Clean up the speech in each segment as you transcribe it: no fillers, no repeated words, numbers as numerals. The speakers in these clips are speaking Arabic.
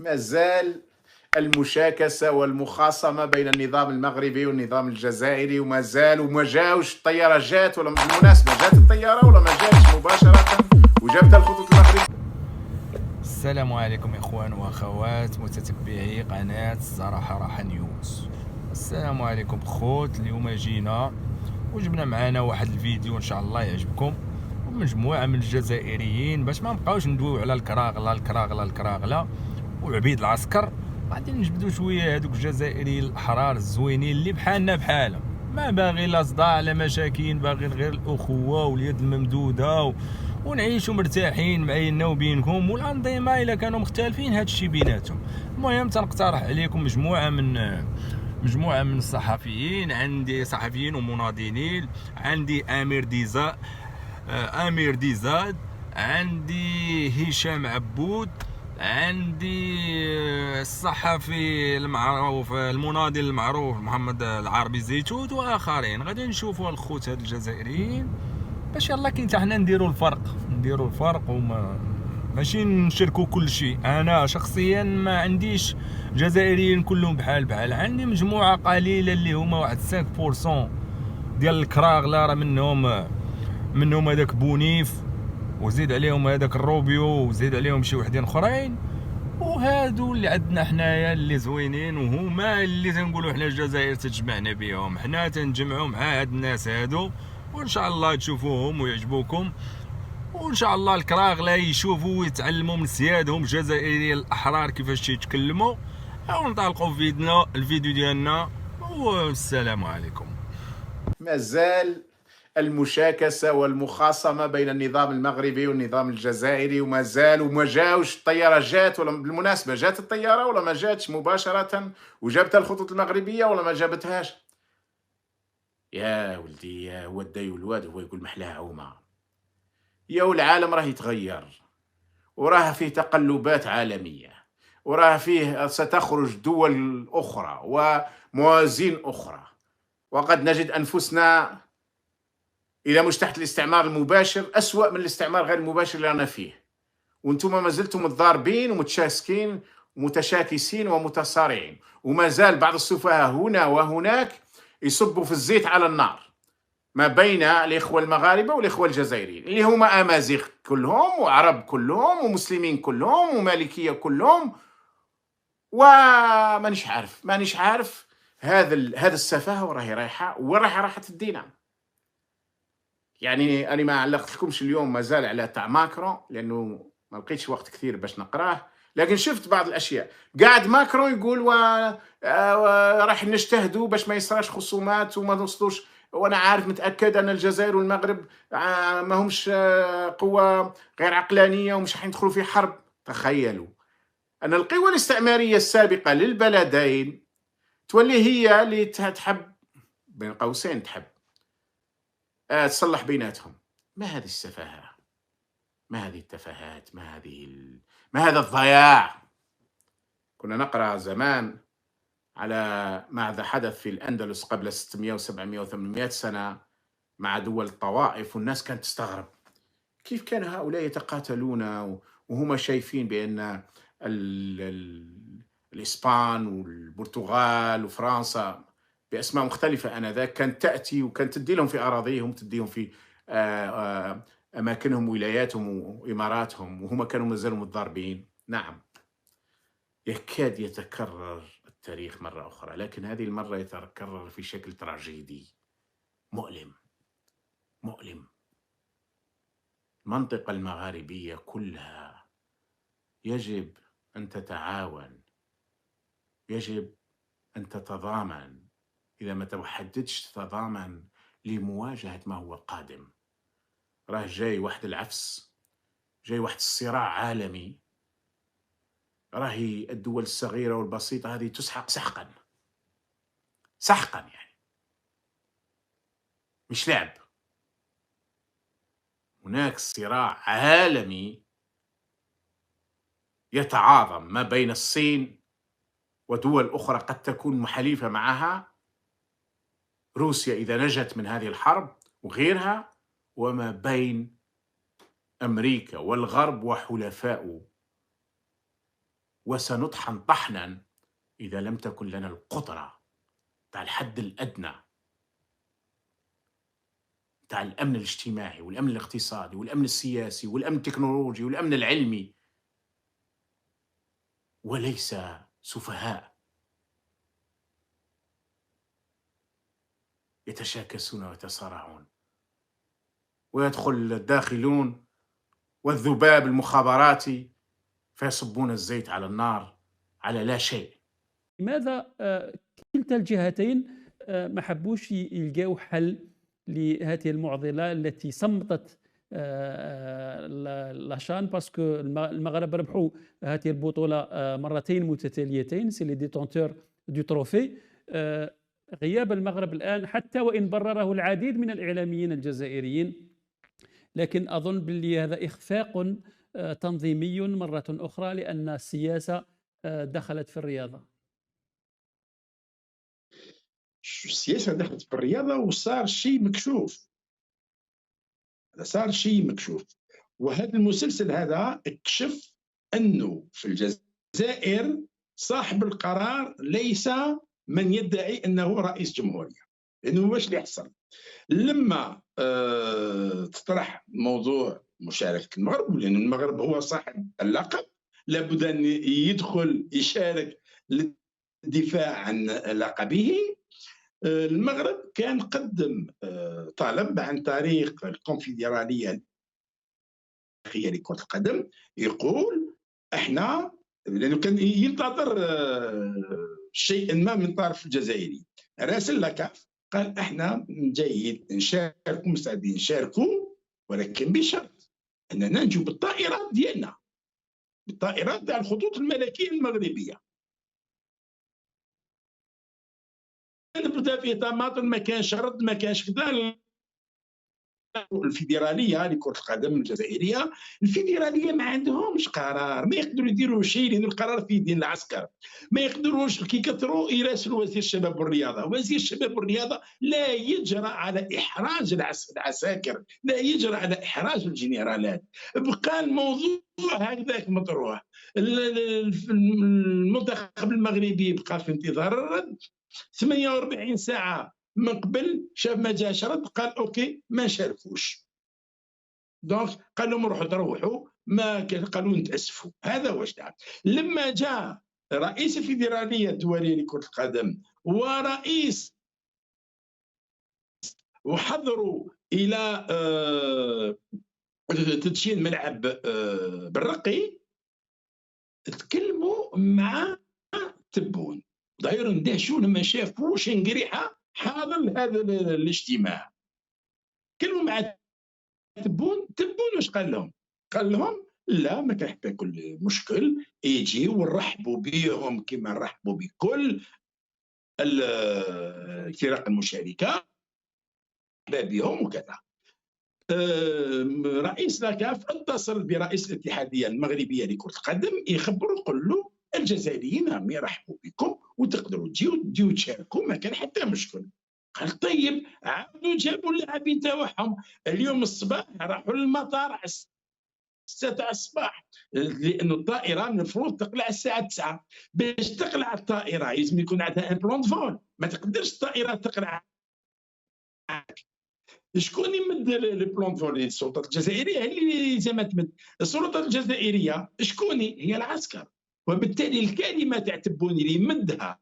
ما زال المشاكسة والمخاصمة بين النظام المغربي والنظام الجزائري، وما جاوش الطيارة. جات ولا بالمناسبة جات الطيارة ولا ما جاتش مباشرة وجابت الخطوط المغربية؟ السلام عليكم اخوان واخوات متتبعي قناه الصراحه راحه نيوز. السلام عليكم خوت. اليوم جينا وجبنا معنا واحد الفيديو ان شاء الله يعجبكم، ومجموعه من الجزائريين باش ما نبقاوش ندويو على الكراغله وعبيد العسكر. غادي نجبدوا شويه هذوك الجزائريين الاحرار الزوينين اللي بحالنا بحالهم، ما باغي لا صداع لا مشاكل، باغيين غير الاخوه واليد الممدوده ونعيشوا مرتاحين معيننا وبينكم. والانظمه الا كانوا مختلفين هذا الشيء بيناتهم. المهم تنقترح عليكم مجموعه من الصحفيين. عندي صحفيين ومناضلين، عندي امير ديزاد، عندي هشام عبود، عندي الصحفي المعروف المناضل المعروف محمد العربي زيتوت واخرين. غادي نشوفوا الخوت هاد الجزائريين باش يلا كي حتى حنا نديروا الفرق وما ماشي نشاركوا كل شيء. انا شخصيا ما عنديش جزائريين كلهم بحال، عندي مجموعه قليله اللي هما واحد 5% ديال الكراغله، راه منهم هذاك بونيف، وزيد عليهم هذاك الروبيو، وزيد عليهم شي وحدين اخرين، وهادو اللي عندنا حنايا اللي زوينين، وهما اللي تنقولوا حنا الجزائر تجمعنا بهم. حنا تنجمعوا مع هاد الناس هادو، وان شاء الله تشوفوهم ويعجبوكم، وان شاء الله الكراغله يشوفوا ويتعلموا من سيادهم الجزائريين الاحرار كيفاش يتكلموا. او نطلقوا فيدنا الفيديو ديالنا، والسلام عليكم. ما زال المشاكسة والمخاصمة بين النظام المغربي والنظام الجزائري، وما جاوش الطيارة. جات ولا بالمناسبة جات الطيارة ولا ما جاتش مباشرة وجابت الخطوط المغربية ولا ما جابتهاش؟ يا ولدي يا ودي والواد هو يقول محلاها عومة. يا العالم راه يتغير، وراه فيه تقلبات عالمية، وراه فيه ستخرج دول أخرى وموازين أخرى، وقد نجد أنفسنا إذا مش تحت الاستعمار المباشر أسوأ من الاستعمار غير المباشر اللي أنا فيه، وانتم ما زلتم متضاربين ومتشاسكين ومتشاكسين ومتصارعين، وما زال بعض السفهاء هنا وهناك يصبوا في الزيت على النار ما بين الإخوة المغاربة والإخوة الجزائريين اللي هما أمازيغ كلهم وعرب كلهم ومسلمين كلهم ومالكية كلهم، مانيش عارف هذا السفاهة وراهي رايحة تدينا. يعني أنا ما علقت لكمش اليوم مازال على تاع ماكرون لأنه ما لقيتش وقت كثير باش نقراه، لكن شفت بعض الأشياء. قاعد ماكرون يقول راح نجتهدوا باش ما يصراش خصومات وما نوصلوش، وانا عارف متاكد ان الجزائر والمغرب ما همش قوه غير عقلانيه ومش راح يدخلوا في حرب. تخيلوا ان القوى الاستعماريه السابقه للبلدين تولي هي اللي تحب بين قوسين تحب تصلح بيناتهم. ما هذه السفاهه؟ ما هذه التفاهات؟ ما هذا الضياع؟ كنا نقرا زمان على ماذا حدث في الأندلس قبل 600 و700 و800 سنة مع دول الطوائف، والناس كانت تستغرب كيف كان هؤلاء يتقاتلون وهم شايفين بأن الإسبان والبرتغال وفرنسا بأسماء مختلفة آنذاك كانت تأتي وكانت تدي لهم في أراضيهم، تديهم في أماكنهم ولاياتهم وإماراتهم، وهم كانوا مازالوا متضاربين. نعم، يكاد يتكرر التاريخ مرة أخرى، لكن هذه المرة يتكرر في شكل تراجيدي مؤلم. المنطقة المغاربية كلها يجب أن تتعاون، يجب أن تتضامن. إذا ما توحدتش تتضامن لمواجهة ما هو قادم، راه جاي واحد العفس، جاي واحد الصراع عالمي، راهي الدول الصغيرة والبسيطة هذه تسحق سحقا يعني مش لعب. هناك صراع عالمي يتعاظم ما بين الصين ودول أخرى قد تكون محالفة معها، روسيا إذا نجت من هذه الحرب وغيرها، وما بين أمريكا والغرب وحلفائه وسنطحن طحنا إذا لم تكن لنا القدرة تاع الحد الأدنى تاع الأمن الاجتماعي والأمن الاقتصادي والأمن السياسي والأمن التكنولوجي والأمن العلمي، وليس سفهاء يتشاكسون ويتصارعون، ويدخل الداخلون والذباب المخابراتي فيصبون الزيت على النار على لا شيء. لماذا كلتا الجهتين ما حبوش يلقاو حل لهذه المعضلة التي صمتت لاشان؟ باسكو المغرب ربحوا هذه البطولة مرتين متتاليتين، سي لي ديتونتور دو تروفي. غياب المغرب الآن، حتى وإن برره العديد من الإعلاميين الجزائريين، لكن أظن باللي هذا إخفاق تنظيمي مرة أخرى، لأن السياسة دخلت في الرياضة. السياسة دخلت في الرياضة وصار شيء مكشوف، صار شيء مكشوف. وهذا المسلسل هذا اكتشف أنه في الجزائر صاحب القرار ليس من يدعي أنه رئيس جمهورية. لأنه واش اللي يحصل لما تطرح موضوع مشاركة المغرب، لأن المغرب هو صاحب اللقب، لابد أن يدخل يشارك للدفاع عن لقبه. المغرب كان قدم طلب عن طريق الكونفدرالية لكرة القدم، يقول احنا، لأنه كان ينتظر شيء ما من طرف الجزائري، راسل لكاف قال احنا جيد نشاركوا، مستعدين نشاركوا، ولكن بشرط اننا نجوا بالطائرات ديالنا، بالطائرات تاع الخطوط الملكيه المغربيه. نبدا فيه طماطم، ما كانش رد، ما كانش كذا. الفيدراليه لكره القدم الجزائريه، الفيدراليه ما عندهمش قرار، ما يقدروا يديروا شيء، لان القرار في يدين العسكر. ما يقدروش كي كثروا يراسلوا وزير الشباب والرياضه. وزير الشباب والرياضه لا يجرى على احراج العساكر، لا يجرى على احراج الجنرالات. بقى الموضوع هكذاك مطروح. المنتخب المغربي بقى في انتظار الرد. 48 ساعه من قبل شاف ما جاش رد، قال اوكي ما نشاركوش. دونك قال لهم روحوا تروحوا، ما قالوا نتاسفوا. هذا واش دار. لما جاء رئيس الفيدراليه الدوليه لكره القدم ورئيس وحضروا الى تدشين ملعب بالرقي، تكلموا مع تبون، داير ندهشوا لما شافوا شنقريحه حاضر هذا الاجتماع. كلموا مع تبون واش قال لهم؟ قال لهم لا، ما كان حتى كل مشكل، يجي ونرحبوا بهم كما نرحبوا بكل الفرق المشاركه بهم وكذا. رئيس لاكاف اتصل برئيس الاتحاديه المغربيه لكره القدم يخبروا، يقول له الجزائريين راهم يرحبوا بكم وتقدروا تجيو تشاركوا، ما كان حتى مشكل. قال طيب، عاودوا جابوا اللاعبين تاعهم. اليوم الصباح راحوا للمطار على 6 تاع الصباح، لانه الطائره المفروض تقلع الساعه 9. باش تقلع الطائره لازم يكون عندها ان بلون فول، ما تقدرش الطائره تقلع. شكون يمد لي بلون فول؟ السلطه الجزائريه هي اللي لازم تمد. السلطه الجزائريه شكون هي؟ العسكر. وبالتالي الكلمه تاع تبوني اللي يمدها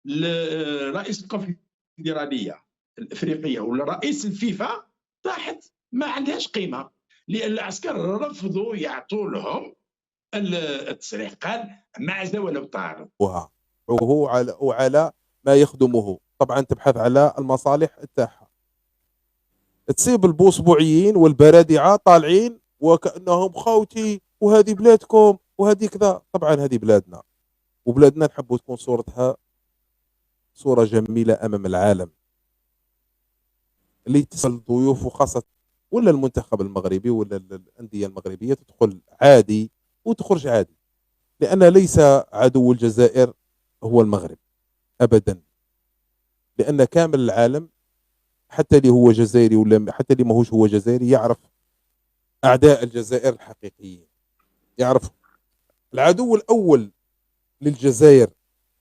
لرئيس الكونفدراليه الافريقيه ولا رئيس الفيفا طاحت، ما عندهاش قيمه، لان العسكر رفضوا يعطوا لهم التصريح. قال معزه ولو طار. وعلى ما يخدمه. طبعا تبحث على المصالح تاعها. تصيب البوسبوعيين والبرادعه طالعين وكانهم خوتي وهذه بلادكم وهذه كذا. طبعا هذه بلادنا، وبلادنا نحبوا تكون صورتها صوره جميله امام العالم، اللي تصل الضيوف وخاصه ولا المنتخب المغربي ولا الانديه المغربيه تدخل عادي وتخرج عادي، لان ليس عدو الجزائر هو المغرب ابدا، لان كامل العالم حتى اللي هو جزائري ولا حتى اللي ماهوش هو جزائري يعرف اعداء الجزائر الحقيقيين، يعرفهم. العدو الأول للجزائر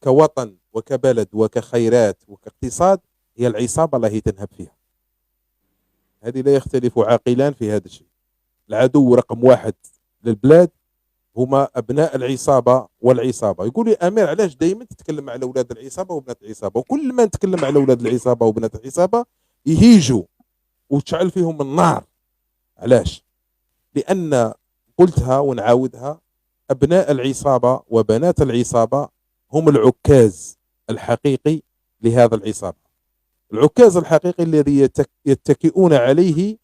كوطن وكبلد وكخيرات وكاقتصاد هي العصابة التي تنهب فيها. هذه لا يختلف عاقلان في هذا الشيء. العدو رقم واحد للبلاد هما أبناء العصابة والعصابة. يقول لي أمير علاش دائما تتكلم على أولاد العصابة وبنات العصابة؟ وكل ما نتكلم على أولاد العصابة وبنات العصابة يهيجوا وتشعل فيهم النار. علاش؟ لأن قلتها ونعاودها، أبناء العصابة وبنات العصابة هم العكاز الحقيقي لهذا العصابة، العكاز الحقيقي الذي يتكئون عليه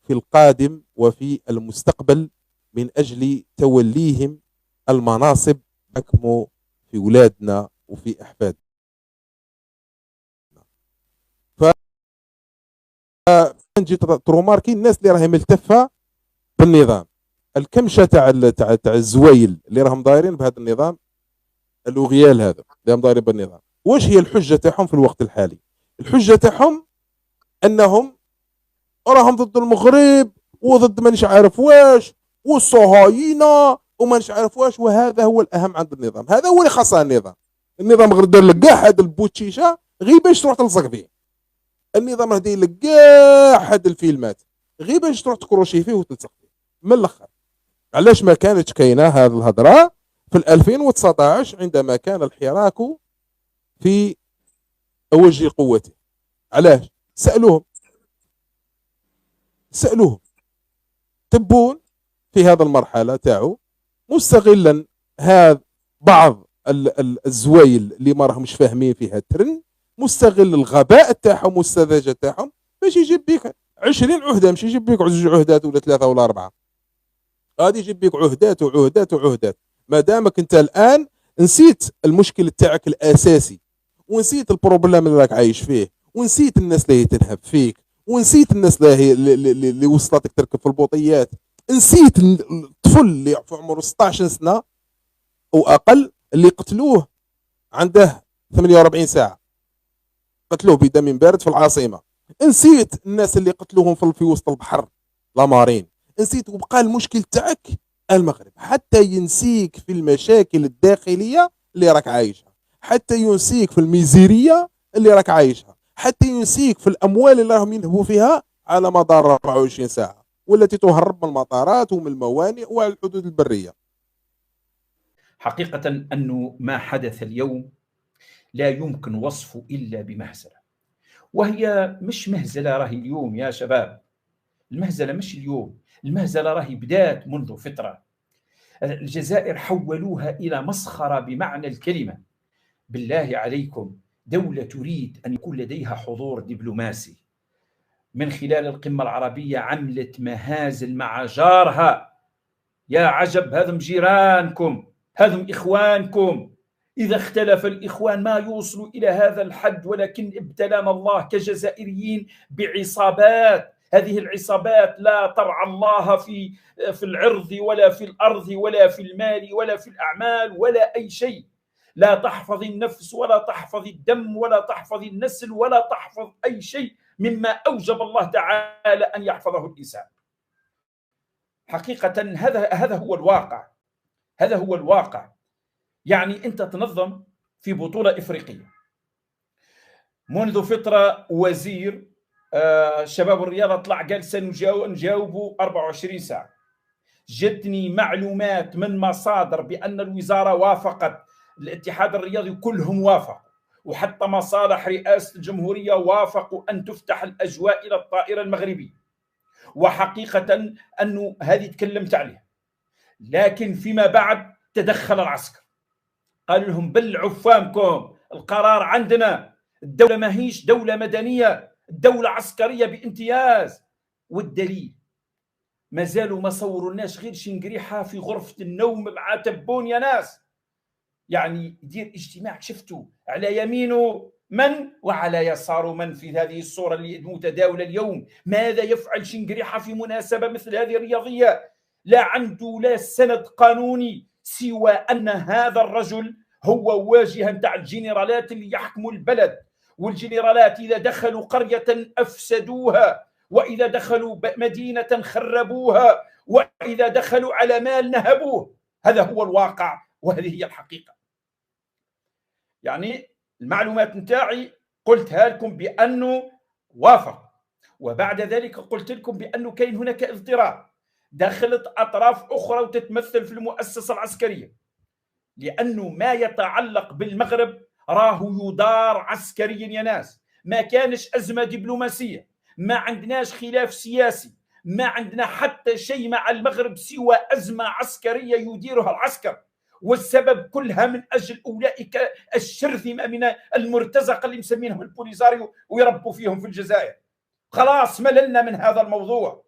في القادم وفي المستقبل من أجل توليهم المناصب حكموا في أولادنا وفي أحفادنا. فنجي تروماركي الناس اللي راهي ملتفة بالنظام، الكمشة تاع الزوايل اللي راهم دايرين بهذا النظام، الأغيال هذا اللي راهم دايرين بالنظام، واش هي الحجة تاعهم في الوقت الحالي؟ الحجة تاعهم أنهم راهم ضد المغرب وضد ما نش عارف واش والصهاينة وما نش عارف واش، وهذا هو الأهم عند النظام، هذا هو اللي خاصه النظام غير دار لك كاع هذا البوتشيشة غير باش تروح تلصق فيه. النظام هدي لك كاع هاد الفيلمات غير باش تروح تكروشي فيه وتلصق فيه. من الاخر علاش ما كانتش كاينه هذه الهضره في 2019 عندما كان الحراك في اوج قوته؟ علاش؟ سألوهم تبون في هذا المرحله تاعو مستغلا هذا بعض الزوايل اللي ما راهمش فاهمين فيها الترن، مستغل الغباء تاعهم والسذاجه تاعهم باش يجيب بيك 20 عهده، مش يجيب بيك 2 عهدات ولا 3 ولا 4، غادي يجيب بيك عهدات وعهدات وعهدات. ما دامك انت الان نسيت المشكل تاعك الاساسي، ونسيت البروبليم اللي راك عايش فيه، ونسيت الناس اللي تنهب فيك، ونسيت الناس اللي وصلتك تركب في البوطيات، نسيت الطفل اللي في عمره 16 سنه واقل اللي قتلوه عنده 48 ساعه، قتلوه بدم بارد في العاصمه، نسيت الناس اللي قتلوهم في وسط البحر لامارين، نسيت، وبقى المشكل تاعك المغرب، حتى ينسيك في المشاكل الداخليه اللي راك عايشها، حتى ينسيك في الميزيريه اللي راك عايشها، حتى ينسيك في الاموال اللي راهم ينهبوا فيها على مدار 24 ساعه والتي تهرب من المطارات ومن الموانئ والحدود البريه. حقيقه انه ما حدث اليوم لا يمكن وصفه الا بمهزله، وهي مش مهزله راهي اليوم يا شباب، المهزله مش اليوم، المهزله راهي بدات منذ فتره. الجزائر حولوها الى مسخره بمعنى الكلمه. بالله عليكم، دوله تريد ان يكون لديها حضور دبلوماسي من خلال القمه العربيه عملت مهازل مع جارها. يا عجب، هذم جيرانكم، هذم اخوانكم، إذا اختلف الإخوان ما يوصلوا إلى هذا الحد، ولكن ابتلانا الله كجزائريين بعصابات. هذه العصابات لا ترعى الله في العرض ولا في الأرض ولا في المال ولا في الأعمال ولا أي شيء، لا تحفظ النفس ولا تحفظ الدم ولا تحفظ النسل ولا تحفظ أي شيء مما أوجب الله تعالى أن يحفظه الإنسان. حقيقة هذا هو الواقع، هذا هو الواقع. يعني أنت تنظم في بطولة إفريقية، منذ فترة وزير شباب الرياضة طلع قال سنجاوب 24 ساعة. جتني معلومات من مصادر بأن الوزارة وافقت، الاتحاد الرياضي كلهم وافقوا، وحتى مصالح رئاسة الجمهورية وافقوا أن تفتح الأجواء إلى الطائرة المغربية. وحقيقة أنه هذه تكلمت عليها، لكن فيما بعد تدخل العسكر، قالوا لهم بلعوا فامكم، القرار عندنا، الدولة ما هيش دولة مدنية، الدولة عسكرية بامتياز. والدليل ما زالوا ما صوروا الناس غير شنقريحة في غرفة النوم مع تبون يا ناس. يعني يدير اجتماع شفتوا على يمينه من وعلى يساره من في هذه الصورة اللي متداولة اليوم. ماذا يفعل شنقريحة في مناسبة مثل هذه الرياضية؟ لا عنده لا سند قانوني سوى أن هذا الرجل هو واجهة نتاع الجنرالات اللي يحكموا البلد، والجنرالات إذا دخلوا قرية أفسدوها، وإذا دخلوا مدينة خربوها، وإذا دخلوا على مال نهبوه. هذا هو الواقع وهذه هي الحقيقة. يعني المعلومات نتاعي قلتها لكم بأنه وافق، وبعد ذلك قلت لكم بأنه كاين هناك اضطراب، دخلت أطراف أخرى وتتمثل في المؤسسة العسكرية، لأنه ما يتعلق بالمغرب راه يدار عسكريا يا ناس. ما كانش أزمة دبلوماسية، ما عندناش خلاف سياسي، ما عندنا حتى شيء مع المغرب سوى أزمة عسكرية يديرها العسكر، والسبب كلها من أجل أولئك الشرذمة من المرتزقة اللي مسمينهم البوليساريو ويربوا فيهم في الجزائر. خلاص مللنا من هذا الموضوع.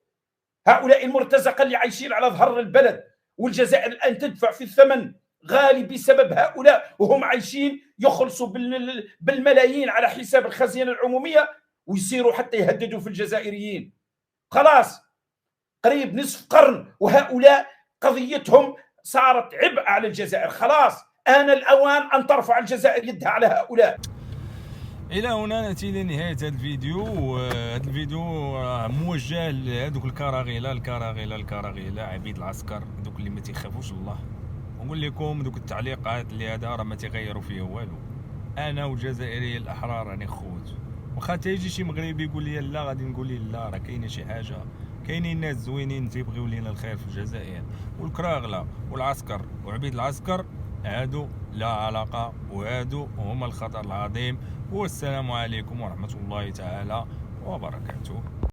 هؤلاء المرتزقة اللي عايشين على ظهر البلد، والجزائر الآن تدفع في الثمن غالي بسبب هؤلاء، وهم عايشين يخلصوا بالملايين على حساب الخزينة العمومية، ويصيروا حتى يهددوا في الجزائريين. خلاص قريب نصف قرن وهؤلاء قضيتهم صارت عبء على الجزائر. خلاص آن الأوان أن ترفع الجزائر يدها على هؤلاء. الى هنا ناتي لنهايه هذا الفيديو. هذا الفيديو موجه لهذوك الكراغيله عبيد العسكر، دوك اللي ما تيخافوش الله. ونقول لكم دوك التعليقات اللي هذا راه ما تيغيروا فيه والو. انا والجزائريين الاحرار راني خوت، واخا تيجي شي مغربي يقول لي لا غادي نقول ليه لا، راه كاينه شي حاجه، كاينين ناس زوينين تيبغيو لينا الخير في الجزائر. والكراغله والعسكر وعبيد العسكر هادو لا علاقه، وهادو هما الخطر العظيم. والسلام عليكم ورحمه الله تعالى وبركاته.